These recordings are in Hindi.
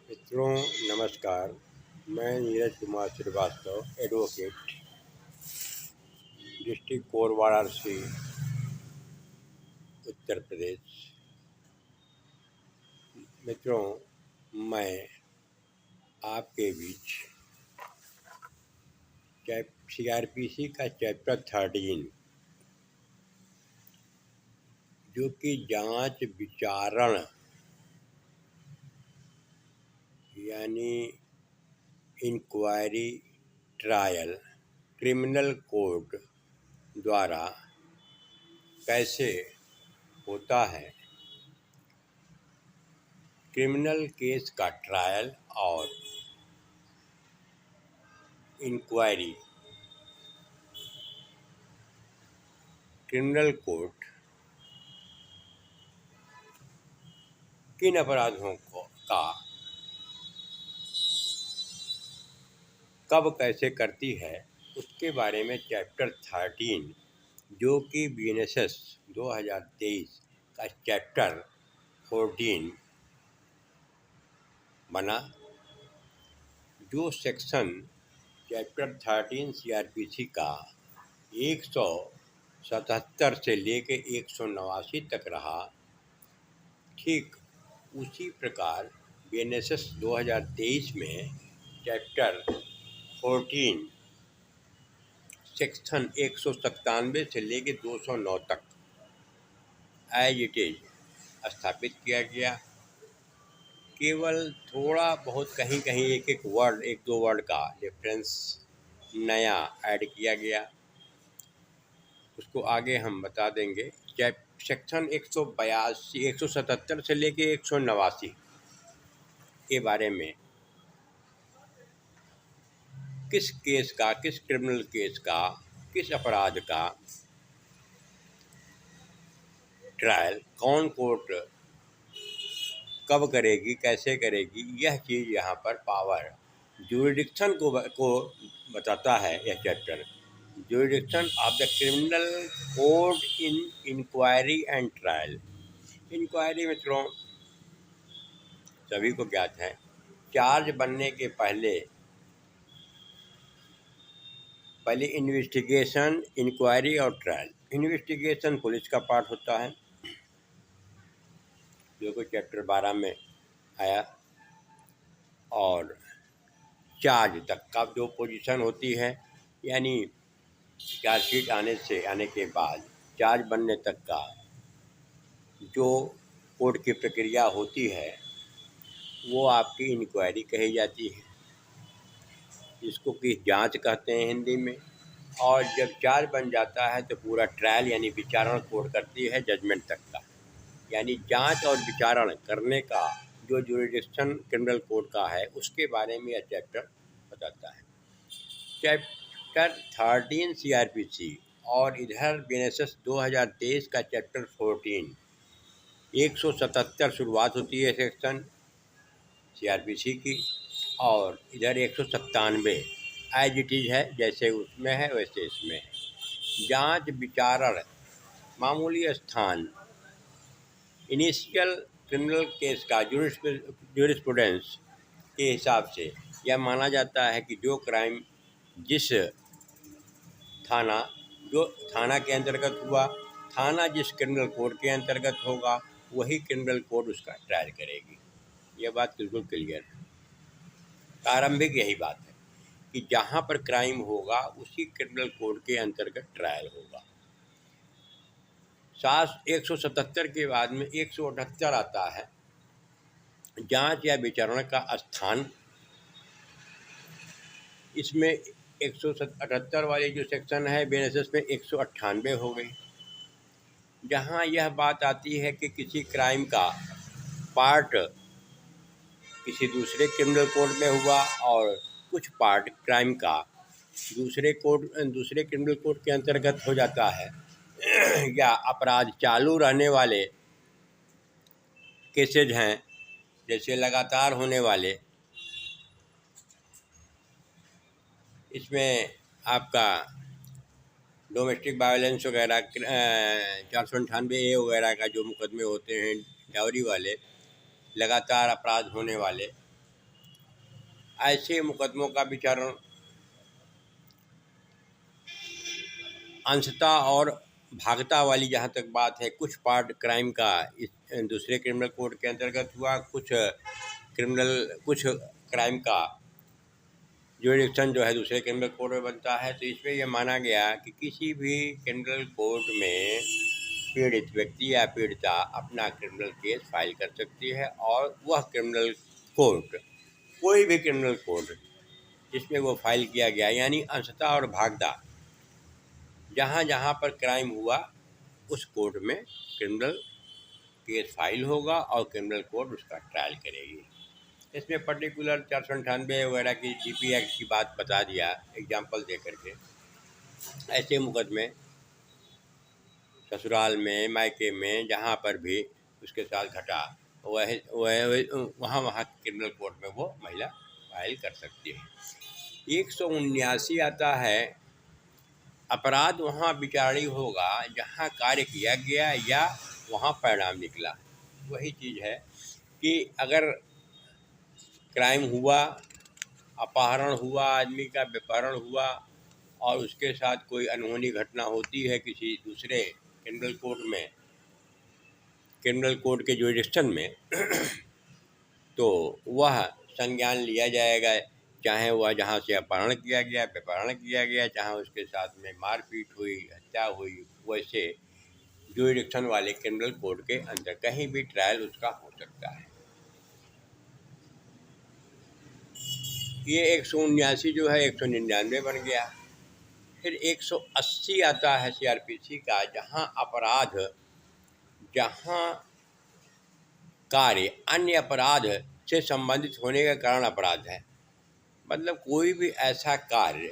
मित्रों नमस्कार। मैं Neeraj Kumar Srivastava, advocate, district court Varanasi, Uttar Pradesh. मित्रों, मैं आपके बीच CRPC का चैप्टर 13 जो कि जांच विचारण यानी इंक्वायरी ट्रायल क्रिमिनल कोड द्वारा कैसे होता है, क्रिमिनल केस का ट्रायल और इंक्वायरी क्रिमिनल कोड किन अपराधों का कब कैसे करती है, उसके बारे में चैप्टर 13 जो कि BNSS 2023 का चैप्टर 14 बना। जो सेक्शन चैप्टर 13 CRPC का 177 से लेके 189 तक रहा, ठीक उसी प्रकार BNSS 2023 में चैप्टर 14 सेक्शन 197 से लेके 209 तक एज इट इज स्थापित किया गया। केवल थोड़ा बहुत कहीं कहीं एक दो वर्ड का डिफरेंस नया ऐड किया गया, उसको आगे हम बता देंगे। सेक्शन 177 से लेके 189 के बारे में किस केस का, किस क्रिमिनल केस का, किस अपराध का ट्रायल कौन कोर्ट कब करेगी, कैसे करेगी, यह चीज़ यहाँ पर पावर ज्यूरिडिक्शन को बताता है। यह chapter jurisdiction of the criminal code in inquiry and trial. Inquiry मित्रों सभी को ज्ञात है, चार्ज बनने के पहले इन्वेस्टिगेशन, इंक्वायरी और ट्रायल। इन्वेस्टिगेशन पुलिस का पार्ट होता है जो कि चैप्टर 12 में आया, और चार्ज तक का जो पोजीशन होती है, यानी चार्जशीट आने के बाद चार्ज बनने तक का जो कोर्ट की प्रक्रिया होती है वो आपकी इंक्वायरी कही जाती है, जिसको कि जांच कहते हैं हिंदी में। और जब चार्ज बन जाता है तो पूरा ट्रायल यानी विचारण कोर्ट करती है जजमेंट तक का, यानी जांच और विचारण करने का जो ज्यूरिडिक्शन क्रिमिनल कोड का है उसके बारे में यह चैप्टर बताता है। चैप्टर 13 CRPC और इधर BNSS 2023 का चैप्टर 14 177 शुरुआत होती है सेक्शन CRPC की, और इधर 197 एज इट इज है, जैसे उसमें है वैसे इसमें है। जांच विचारण मामूली स्थान इनिशियल क्रिमिनल केस का ज्यूरिस्प्रूडेंस के हिसाब से यह माना जाता है कि जो क्राइम जिस थाना के अंतर्गत हुआ, थाना जिस क्रिमिनल कोड के अंतर्गत होगा वही क्रिमिनल कोड उसका ट्रायल करेगी। यह बात बिल्कुल क्लियर है। प्रारंभिक यही बात है कि जहाँ पर क्राइम होगा उसी क्रिमिनल कोड के अंतर्गत ट्रायल होगा। 177 के बाद में 178 आता है, जांच या विचारण का स्थान। इसमें 178 वाली जो सेक्शन है BNSS में 198 हो गई, जहां यह बात आती है कि किसी क्राइम का पार्ट किसी दूसरे क्रिमिनल कोड में हुआ और कुछ पार्ट क्राइम का दूसरे क्रिमिनल कोड के अंतर्गत हो जाता है, या अपराध चालू रहने वाले केसेज हैं, जैसे लगातार होने वाले, इसमें आपका डोमेस्टिक वायलेंस वगैरह 498A वगैरह का जो मुकदमे होते हैं, डाउरी वाले, लगातार अपराध होने वाले, ऐसे मुकदमों का विचारण अंशता और भागता वाली जहाँ तक बात है, कुछ पार्ट क्राइम का इस दूसरे क्रिमिनल कोड के अंतर्गत हुआ, कुछ क्राइम का जुरिडिक्शन जो है दूसरे क्रिमिनल कोड में बनता है। तो इसमें यह माना गया कि किसी भी क्रिमिनल कोड में पीड़ित व्यक्ति या पीड़िता अपना क्रिमिनल केस फाइल कर सकती है, और वह क्रिमिनल कोड, कोई भी क्रिमिनल कोड जिसमें वो फाइल किया गया, यानी अंशता और भागता, जहाँ जहाँ पर क्राइम हुआ उस कोर्ट में क्रिमिनल केस फाइल होगा और क्रिमिनल कोर्ट उसका ट्रायल करेगी। इसमें पर्टिकुलर 498 वगैरह की जीपी एक्ट की बात बता दिया एग्जाम्पल दे करके। ऐसे मुकदमे ससुराल में, मायके में, जहाँ पर भी उसके साथ घटा वहाँ वहाँ क्रिमिनल कोर्ट में वो महिला फाइल कर सकती है। 179 आता है, अपराध वहाँ विचारणीय होगा जहाँ कार्य किया गया या वहाँ परिणाम निकला। वही चीज़ है कि अगर क्राइम हुआ, अपहरण हुआ, आदमी का व्यपहरण हुआ और उसके साथ कोई अनहोनी घटना होती है किसी दूसरे क्रिमिनल कोड में, क्रिमिनल कोड के जुरिडिक्शन में तो वह संज्ञान लिया जाएगा, चाहे वह जहाँ से अपहरण किया गया, व्यपहरण किया गया, चाहे उसके साथ में मारपीट हुई, हत्या हुई, वैसे जुरिडिक्शन वाले क्रिमिनल कोड के अंदर कहीं भी ट्रायल उसका हो सकता है। ये 179 जो है 199 बन गया। फिर 180 आता है सीआरपीसी का, जहाँ कार्य अन्य अपराध से संबंधित होने के कारण अपराध है। मतलब कोई भी ऐसा कार्य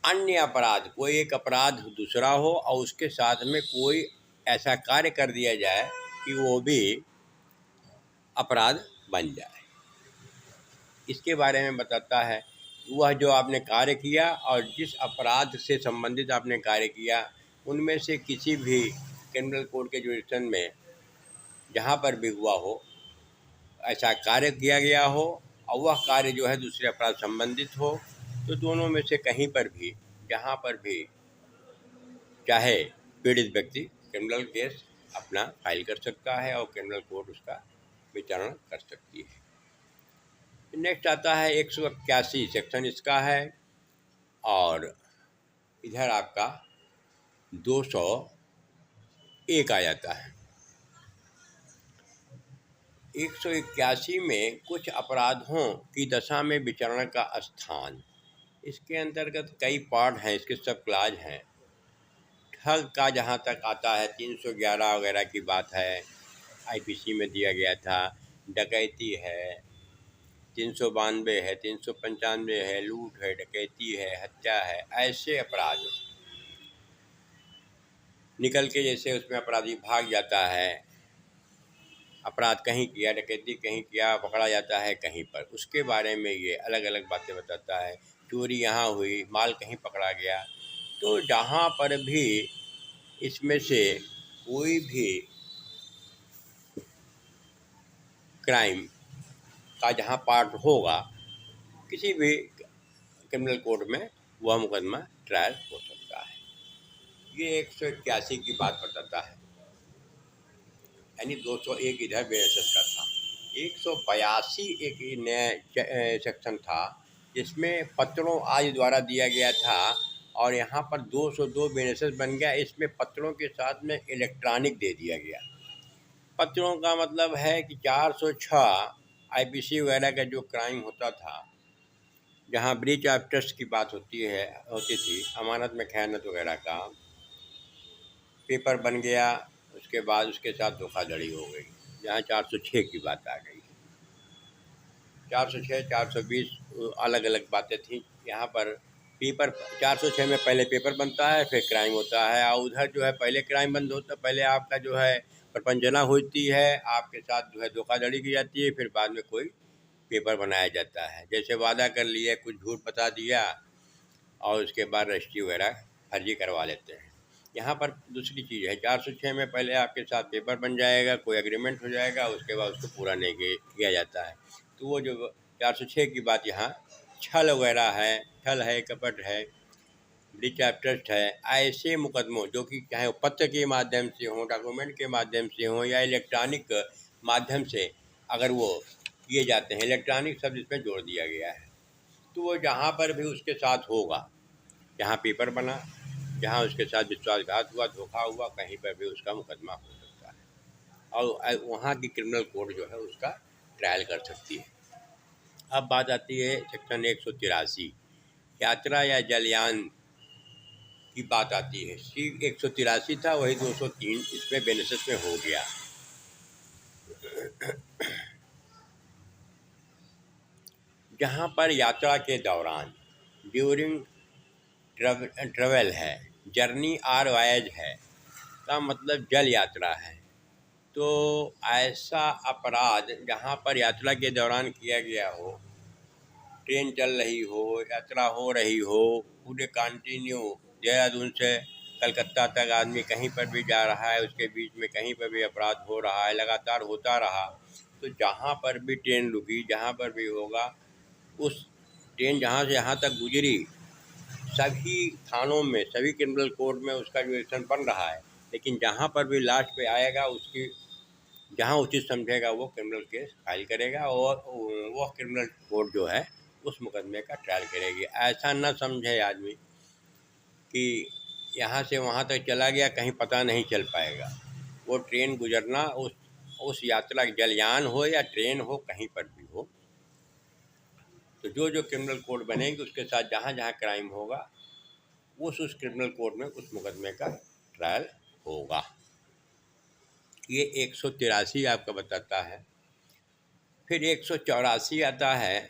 अन्य अपराध, कोई एक अपराध दूसरा हो और उसके साथ में कोई ऐसा कार्य कर दिया जाए कि वो भी अपराध बन जाए। इसके बारे में बताता है वह जो आपने कार्य किया और जिस अपराध से संबंधित आपने कार्य किया, उनमें से किसी भी क्रिमिनल कोड के जुरिडिक्शन में जहाँ पर भी हुआ हो, ऐसा कार्य किया गया हो और वह कार्य जो है दूसरे अपराध संबंधित हो, तो दोनों में से कहीं पर भी, जहाँ पर भी चाहे पीड़ित व्यक्ति क्रिमिनल केस अपना फाइल कर सकता है और क्रिमिनल कोर्ट उसका विचारण कर सकती है। नेक्स्ट आता है 181 सेक्शन इसका है, और इधर आपका 201 आ जाता है। 181 में कुछ अपराधों की दशा में विचरण का स्थान, इसके अंतर्गत कई पार्ट हैं, इसके सब क्लाज हैं। ठग का जहाँ तक आता है 311 वगैरह की बात है, आईपीसी में दिया गया था। डकैती है 392 है, 395 है, लूट है, डकैती है, हत्या है। ऐसे अपराध निकल के जैसे उसमें अपराधी भाग जाता है, अपराध कहीं किया, डकैती कहीं किया, पकड़ा जाता है कहीं पर, उसके बारे में ये अलग अलग बातें बताता है। चोरी यहाँ हुई, माल कहीं पकड़ा गया। तो जहाँ पर भी इसमें से कोई भी क्राइम का जहाँ पार्ट होगा किसी भी क्रिमिनल कोड में, वह मुकदमा ट्रायल हो सकता है। ये 181 की बात बताता है, यानी 201 इधर बेएसएस का था। 182 एक नया सेक्शन था जिसमें पत्रों आदि द्वारा दिया गया था, और यहाँ पर 202 बेएसएस बन गया। इसमें पत्रों के साथ में इलेक्ट्रॉनिक दे दिया गया। पत्रों का मतलब है कि 406 आईपीसी वगैरह का जो क्राइम होता था, जहाँ ब्रीच ऑफ ट्रस्ट की बात होती थी, अमानत में खयानत वगैरह का, पेपर बन गया, उसके बाद उसके साथ धोखाधड़ी हो गई, जहाँ 406 की बात आ गई। 406, 420 अलग अलग बातें थी। यहाँ पर पेपर 406 में पहले पेपर बनता है, फिर क्राइम होता है, और उधर जो है पहले क्राइम बंद होता, पहले आपका जो है प्रपंचना होती है, आपके साथ जो है धोखाधड़ी की जाती है, फिर बाद में कोई पेपर बनाया जाता है। जैसे वादा कर लिया, कुछ झूठ बता दिया और उसके बाद रजिस्ट्री वगैरह फर्जी करवा लेते हैं। यहाँ पर दूसरी चीज़ है, 406 में पहले आपके साथ पेपर बन जाएगा, कोई एग्रीमेंट हो जाएगा, उसके बाद उसको पूरा नहीं किया जाता है। तो तो वो जो 406 की बात यहाँ छल वगैरह है, छल है, कपट है, ब्रीच ऑफ ट्रस्ट है, ऐसे मुकदमों जो कि चाहे वो पत्र के माध्यम से हों, डॉक्यूमेंट के माध्यम से हों या इलेक्ट्रॉनिक माध्यम से अगर वो किए जाते हैं, इलेक्ट्रॉनिक शब्द इसमें जोड़ दिया गया है, तो वो जहाँ पर भी उसके साथ होगा, जहाँ पेपर बना, जहाँ उसके साथ विश्वासघात हुआ, धोखा हुआ, कहीं पर भी उसका मुकदमा हो सकता है और वहाँ की क्रिमिनल कोर्ट जो है उसका ट्रायल कर सकती है। अब बात आती है सेक्शन 183 यात्रा या जलयान की बात आती है। सी 183 था, वही 203 इसमें बेनिफिट में हो गया। जहाँ पर यात्रा के दौरान ड्यूरिंग ट्रेवल है, जर्नी आर वायज है का मतलब जल यात्रा है, तो ऐसा अपराध जहाँ पर यात्रा के दौरान किया गया हो, ट्रेन चल रही हो, यात्रा हो रही हो, पूरे कंटिन्यू देहरादून से कलकत्ता तक आदमी कहीं पर भी जा रहा है, उसके बीच में कहीं पर भी अपराध हो रहा है, लगातार होता रहा, तो जहाँ पर भी ट्रेन रुकी, जहाँ पर भी होगा, उस ट्रेन जहाँ से यहाँ तक गुजरी, सभी थानों में, सभी क्रिमिनल कोर्ट में उसका जो एक्शन बन रहा है, लेकिन जहाँ पर भी लास्ट पे आएगा उसकी जहाँ उचित समझेगा वो क्रिमिनल केस फाइल करेगा और वो क्रिमिनल कोर्ट जो है उस मुकदमे का ट्रायल करेगी। ऐसा न समझे आदमी कि यहाँ से वहाँ तक चला गया, कहीं पता नहीं चल पाएगा। वो ट्रेन गुजरना उस यात्रा जलयान हो या ट्रेन हो, कहीं पर भी हो, तो जो क्रिमिनल कोड बनेगी उसके साथ जहाँ जहाँ क्राइम होगा उस क्रिमिनल कोड में उस मुकदमे का ट्रायल होगा। ये 183 आपका बताता है। फिर 184 आता है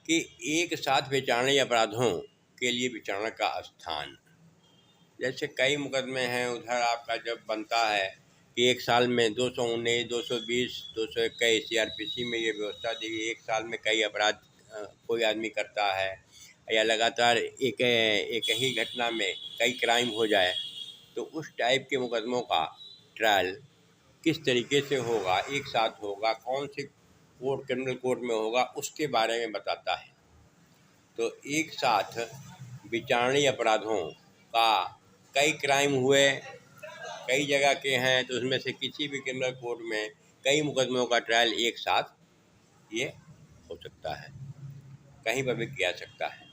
कि एक साथ विचारणीय अपराधों के लिए विचारणा का स्थान। जैसे कई मुकदमे हैं, उधर आपका जब बनता है कि एक साल में 219, 220, 221 CRPC में ये व्यवस्था दी गई, एक साल में कई अपराध कोई आदमी करता है या लगातार एक ही घटना में कई क्राइम हो जाए, तो उस टाइप के मुकदमों का ट्रायल किस तरीके से होगा, एक साथ होगा, कौन से कोर्ट क्रिमिनल कोर्ट में होगा, उसके बारे में बताता है। तो एक साथ विचारणीय अपराधों का कई क्राइम हुए, कई जगह के हैं, तो उसमें से किसी भी क्रिमिनल कोर्ट में कई मुकदमों का ट्रायल एक साथ ये हो सकता है, कहीं पर भी किया सकता है।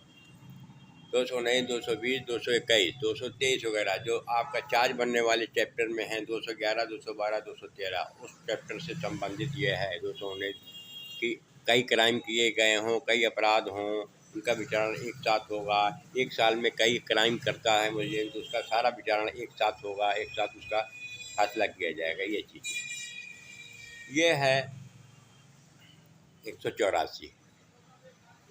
219, 220, 221, 223 वगैरह जो आपका चार्ज बनने वाले चैप्टर में हैं, 211, 212, 213, उस चैप्टर से संबंधित ये है 219 कि कई क्राइम किए गए हों, कई अपराध हों, उनका विचारण एक साथ होगा। एक साल में कई क्राइम करता है मुझे, तो उसका सारा विचारण एक साथ होगा, एक साथ उसका फैसला किया जाएगा। ये चीज़ ये है 184।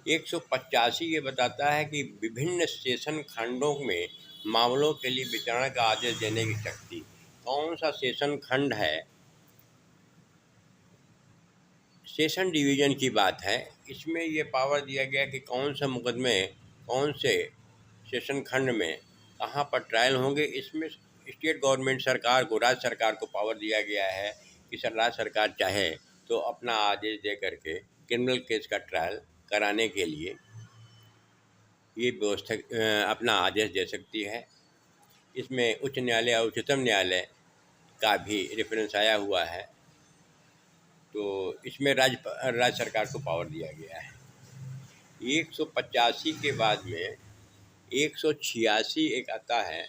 185 ये बताता है कि विभिन्न सेशन खंडों में मामलों के लिए विचारण का आदेश देने की शक्ति। कौन सा सेशन खंड है, सेशन डिवीज़न की बात है, इसमें ये पावर दिया गया कि कौन से मुकदमे कौन से सेशन खंड में कहाँ पर ट्रायल होंगे। इसमें स्टेट गवर्नमेंट सरकार को, राज्य सरकार को पावर दिया गया है कि राज्य सरकार चाहे तो अपना आदेश दे करके क्रिमिनल केस का ट्रायल कराने के लिए ये व्यवस्था अपना आदेश दे सकती है। इसमें उच्च न्यायालय और उच्चतम न्यायालय का भी रेफरेंस आया हुआ है, तो इसमें राज्य सरकार को पावर दिया गया है। 185 के बाद में 186 एक आता है,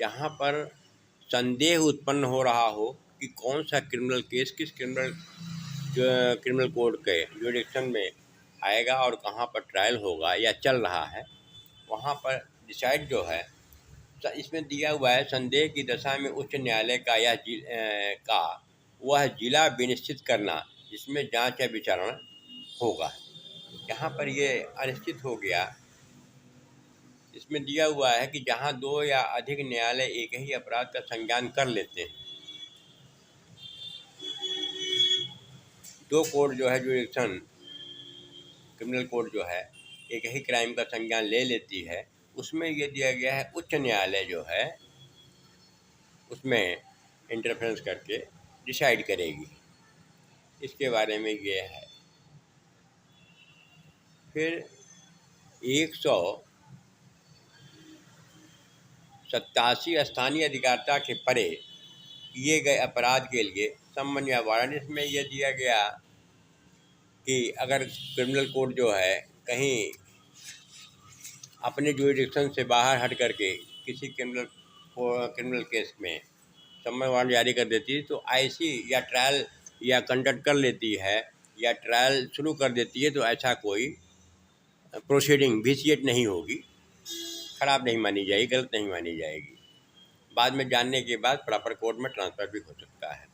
जहाँ पर संदेह उत्पन्न हो रहा हो कि कौन सा क्रिमिनल केस किस क्रिमिनल कोड के जुरिडिक्शन में आएगा और कहाँ पर ट्रायल होगा या चल रहा है, वहाँ पर डिसाइड जो है इसमें दिया हुआ है। संदेह की दशा में उच्च न्यायालय का वह जिला विनिश्चित करना जिसमें जांच या विचारण होगा। यहाँ पर ये अनिश्चित हो गया। इसमें दिया हुआ है कि जहाँ दो या अधिक न्यायालय एक ही अपराध का संज्ञान कर लेते हैं, दो कोर्ट जो है जुरिडिक्शन क्रिमिनल कोर्ट जो है एक ही क्राइम का संज्ञान ले लेती है, उसमें ये दिया गया है उच्च न्यायालय जो है उसमें इंटरफेरेंस करके डिसाइड करेगी। इसके बारे में ये है। फिर 187 स्थानीय अधिकारिता के परे किए गए अपराध के लिए समन या वारंट। इसमें यह दिया गया कि अगर क्रिमिनल कोर्ट जो है कहीं अपने जुरिडिक्शन से बाहर हट करके किसी क्रिमिनल केस में समन वारंट जारी कर देती है तो ऐसी या ट्रायल या कंडक्ट कर लेती है या ट्रायल शुरू कर देती है तो ऐसा कोई प्रोसीडिंग विशिएट नहीं होगी, ख़राब नहीं मानी जाएगी, गलत नहीं मानी जाएगी। बाद में जानने के बाद प्रॉपर कोर्ट में ट्रांसफ़र भी हो सकता है।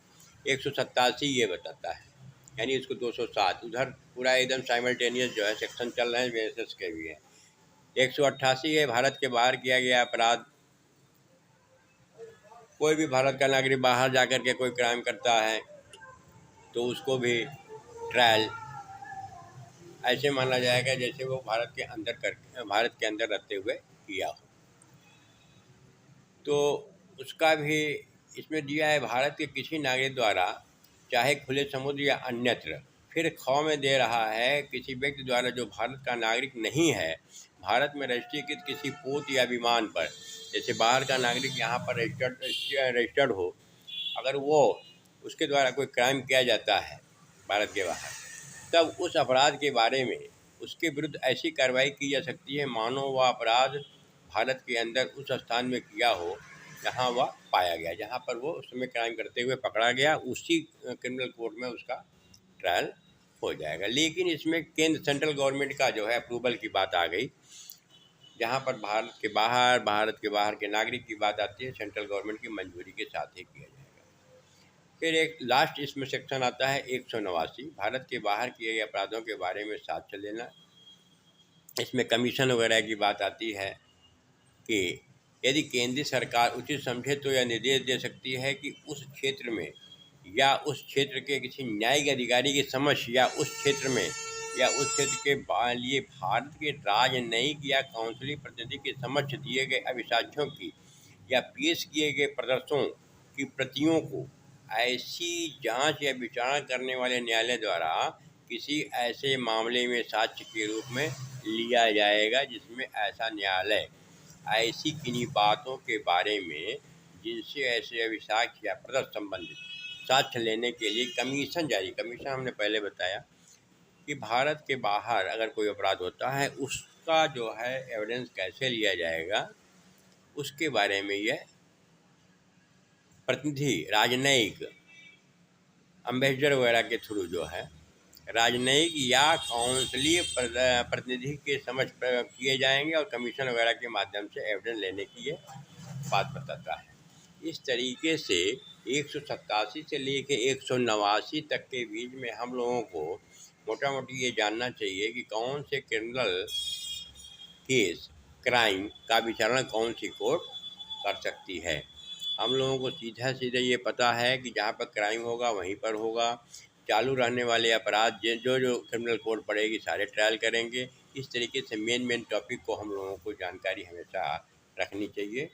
187 ये बताता है, यानी इसको 207 उधर पूरा एकदम साइमल्टेनियस जो है सेक्शन चल रहे हैं बीएसएस के भी है। 188 है भारत के बाहर किया गया अपराध। कोई भी भारत का नागरिक बाहर जाकर के कोई क्राइम करता है तो उसको भी ट्रायल ऐसे माना जाएगा जैसे वो भारत के अंदर रहते हुए किया हो। तो उसका भी इसमें दिया है, भारत के किसी नागरिक द्वारा चाहे खुले समुद्र या अन्यत्र। फिर ख में दे रहा है किसी व्यक्ति द्वारा जो भारत का नागरिक नहीं है भारत में रजिस्ट्रीकृत किसी पोत या विमान पर, जैसे बाहर का नागरिक यहाँ पर रजिस्टर्ड हो, अगर वो उसके द्वारा कोई क्राइम किया जाता है भारत के बाहर, तब उस अपराध के बारे में उसके विरुद्ध ऐसी कार्रवाई की जा सकती है मानो वह अपराध भारत के अंदर उस स्थान में किया हो जहाँ वह पाया गया, जहाँ पर वो उस समय क्राइम करते हुए पकड़ा गया, उसी क्रिमिनल कोर्ट में उसका ट्रायल हो जाएगा। लेकिन इसमें केंद्र सेंट्रल गवर्नमेंट का जो है अप्रूवल की बात आ गई। जहाँ पर भारत के बाहर के नागरिक की बात आती है, सेंट्रल गवर्नमेंट की मंजूरी के साथ ही किया जाएगा। फिर एक लास्ट इसमें सेक्शन आता है 189, भारत के बाहर किए गए अपराधों के बारे में साक्ष्य लेना। इसमें कमीशन वगैरह की बात आती है कि यदि केंद्रीय सरकार उचित समझे तो यह निर्देश दे सकती है कि उस क्षेत्र में या उस क्षेत्र के किसी न्यायिक अधिकारी की समझ या उस क्षेत्र के लिए भारत के राजनयिक या काउंसिल प्रतिनिधि के समक्ष दिए गए अभिसाक्ष्यों की या पेश किए गए प्रदर्शनों की प्रतियों को ऐसी जांच या विचारणा करने वाले न्यायालय द्वारा किसी ऐसे मामले में साक्ष्य के रूप में लिया जाएगा जिसमें ऐसा न्यायालय ऐसी किन्हीं बातों के बारे में जिनसे ऐसे अभिसाक्ष्य या प्रदर्शन संबंधित साक्ष्य लेने के लिए कमीशन हमने पहले बताया कि भारत के बाहर अगर कोई अपराध होता है उसका जो है एविडेंस कैसे लिया जाएगा, उसके बारे में यह प्रतिनिधि राजनयिक एम्बेसडर वगैरह के थ्रू जो है राजनयिक या काउंसिलीय प्रतिनिधि के समझ किए जाएंगे और कमीशन वगैरह के माध्यम से एविडेंस लेने की ये बात बताता है। इस तरीके से 187 से लेके 189 तक के बीच में हम लोगों को मोटा मोटी ये जानना चाहिए कि कौन से क्रिमिनल केस क्राइम का विचारण कौन सी कोर्ट कर सकती है। हम लोगों को सीधा ये पता है कि जहाँ पर क्राइम होगा वहीं पर होगा। चालू रहने वाले अपराध जो क्रिमिनल कोर्ट पड़ेगी सारे ट्रायल करेंगे। इस तरीके से मेन टॉपिक को हम लोगों को जानकारी हमेशा रखनी चाहिए।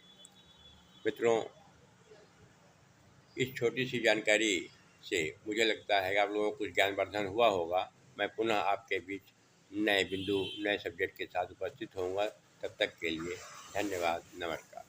मित्रों, इस छोटी सी जानकारी से मुझे लगता है कि आप लोगों को कुछ ज्ञानवर्धन हुआ होगा। मैं पुनः आपके बीच नए सब्जेक्ट के साथ उपस्थित होऊंगा। तब तक के लिए धन्यवाद, नमस्कार।